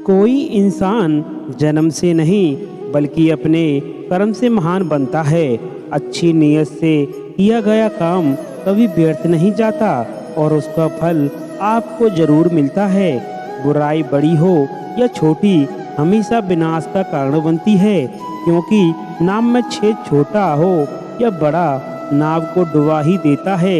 कोई इंसान जन्म से नहीं बल्कि अपने कर्म से महान बनता है। अच्छी नीयत से किया गया काम कभी व्यर्थ नहीं जाता और उसका फल आपको जरूर मिलता है। बुराई बड़ी हो या छोटी हमेशा विनाश का कारण बनती है, क्योंकि नाव में छेद छोटा हो या बड़ा नाव को डुबा ही देता है।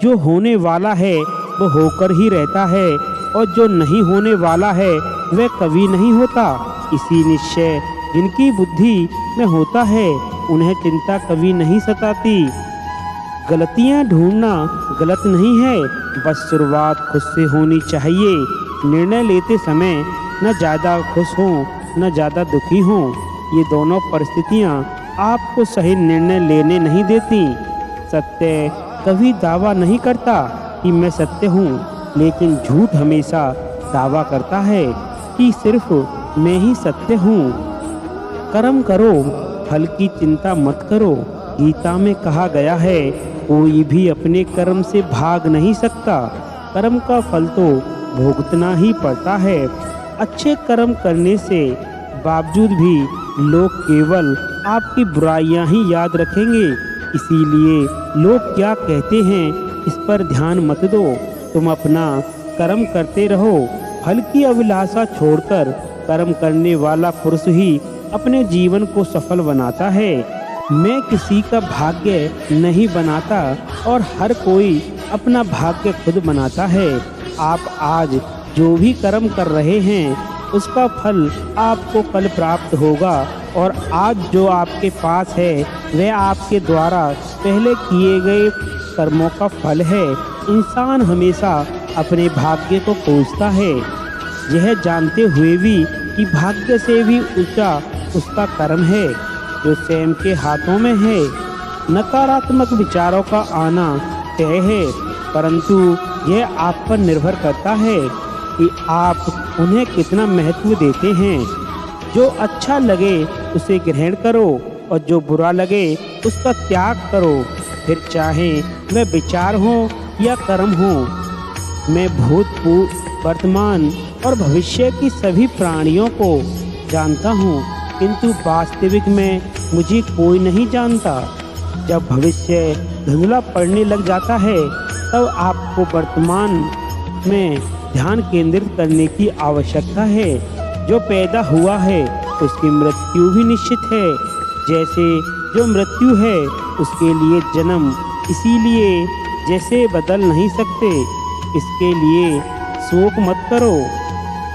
जो होने वाला है वो होकर ही रहता है और जो नहीं होने वाला है वह कभी नहीं होता। इसी निश्चय जिनकी बुद्धि में होता है उन्हें चिंता कभी नहीं सताती। गलतियां ढूंढना गलत नहीं है, बस शुरुआत खुद से होनी चाहिए। निर्णय लेते समय न ज़्यादा खुश हों न ज़्यादा दुखी हों। ये दोनों परिस्थितियां आपको सही निर्णय लेने नहीं देती। सत्य कभी दावा नहीं करता कि मैं सत्य हूँ, लेकिन झूठ हमेशा दावा करता है कि सिर्फ मैं ही सत्य हूँ। कर्म करो, फल की चिंता मत करो। गीता में कहा गया है, कोई भी अपने कर्म से भाग नहीं सकता। कर्म का फल तो भुगतना ही पड़ता है। अच्छे कर्म करने से बावजूद भी लोग केवल आपकी बुराइयां ही याद रखेंगे। इसीलिए लोग क्या कहते हैं इस पर ध्यान मत दो। तुम अपना कर्म करते रहो। फल की अभिलाषा छोड़कर कर्म करने वाला पुरुष ही अपने जीवन को सफल बनाता है। मैं किसी का भाग्य नहीं बनाता और हर कोई अपना भाग्य खुद बनाता है। आप आज जो भी कर्म कर रहे हैं उसका फल आपको कल प्राप्त होगा, और आज जो आपके पास है वह आपके द्वारा पहले किए गए कर्मों का फल है। इंसान हमेशा अपने भाग्य को खोजता है, यह जानते हुए भी कि भाग्य से भी ऊंचा उसका कर्म है जो स्वयं के हाथों में है। नकारात्मक विचारों का आना तय है, परंतु यह आप पर निर्भर करता है कि आप उन्हें कितना महत्व देते हैं। जो अच्छा लगे उसे ग्रहण करो और जो बुरा लगे उसका त्याग करो, फिर चाहे वह विचार हो या कर्म हो। मैं भूत, वर्तमान और भविष्य की सभी प्राणियों को जानता हूँ, किंतु वास्तविक में मुझे कोई नहीं जानता। जब भविष्य धुंधला पड़ने लग जाता है तब आपको वर्तमान में ध्यान केंद्रित करने की आवश्यकता है। जो पैदा हुआ है उसकी मृत्यु भी निश्चित है, जैसे जो मृत्यु है उसके लिए जन्म। इसीलिए जैसे बदल नहीं सकते, इसके लिए शोक मत करो।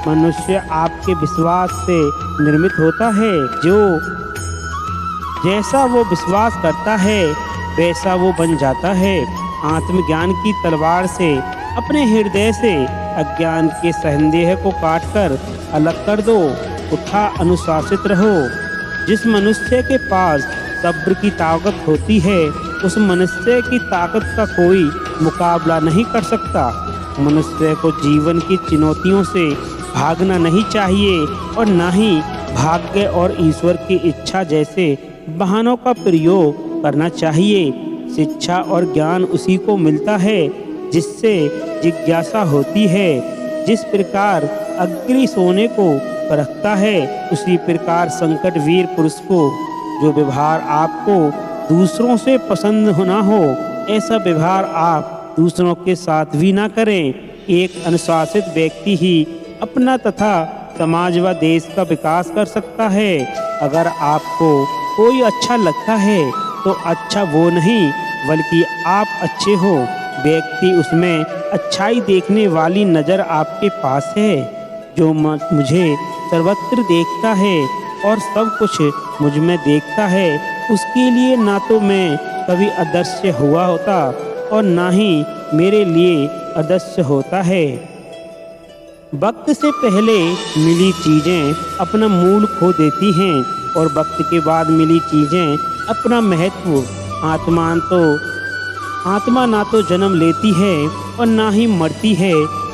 मनुष्य आपके विश्वास से निर्मित होता है। जो जैसा वो विश्वास करता है वैसा वो बन जाता है। आत्मज्ञान की तलवार से अपने हृदय से अज्ञान के संदेह को काटकर अलग कर दो। उठा अनुशासित रहो। जिस मनुष्य के पास सब्र की ताकत होती है उस मनुष्य की ताकत का कोई मुकाबला नहीं कर सकता। मनुष्य को जीवन की चुनौतियों से भागना नहीं चाहिए और न ही भाग्य और ईश्वर की इच्छा जैसे बहानों का प्रयोग करना चाहिए। शिक्षा और ज्ञान उसी को मिलता है जिससे जिज्ञासा होती है। जिस प्रकार अग्नि सोने को परखता है उसी प्रकार संकट वीर पुरुष को। जो व्यवहार आपको दूसरों से पसंद ना हो ऐसा व्यवहार आप दूसरों के साथ भी ना करें। एक अनुशासित व्यक्ति ही अपना तथा समाज व देश का विकास कर सकता है। अगर आपको कोई अच्छा लगता है तो अच्छा वो नहीं बल्कि आप अच्छे हो। व्यक्ति उसमें अच्छाई देखने वाली नज़र आपके पास है। जो मुझे सर्वत्र देखता है और सब कुछ मुझ में देखता है, उसके लिए ना तो मैं कभी अदृश्य हुआ होता और ना ही मेरे लिए अदृश्य होता है। वक्त से पहले मिली चीज़ें अपना मूल खो देती हैं और वक्त के बाद मिली चीज़ें अपना महत्व। आत्मा ना तो जन्म लेती है और ना ही मरती है।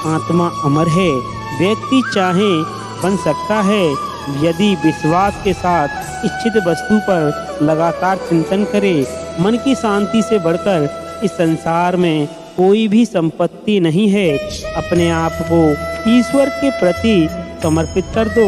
आत्मा अमर है। व्यक्ति चाहे बन सकता है यदि विश्वास के साथ इच्छित वस्तु पर लगातार चिंतन करे। मन की शांति से बढ़कर इस संसार में कोई भी संपत्ति नहीं है। अपने आप को ईश्वर के प्रति समर्पित कर दो।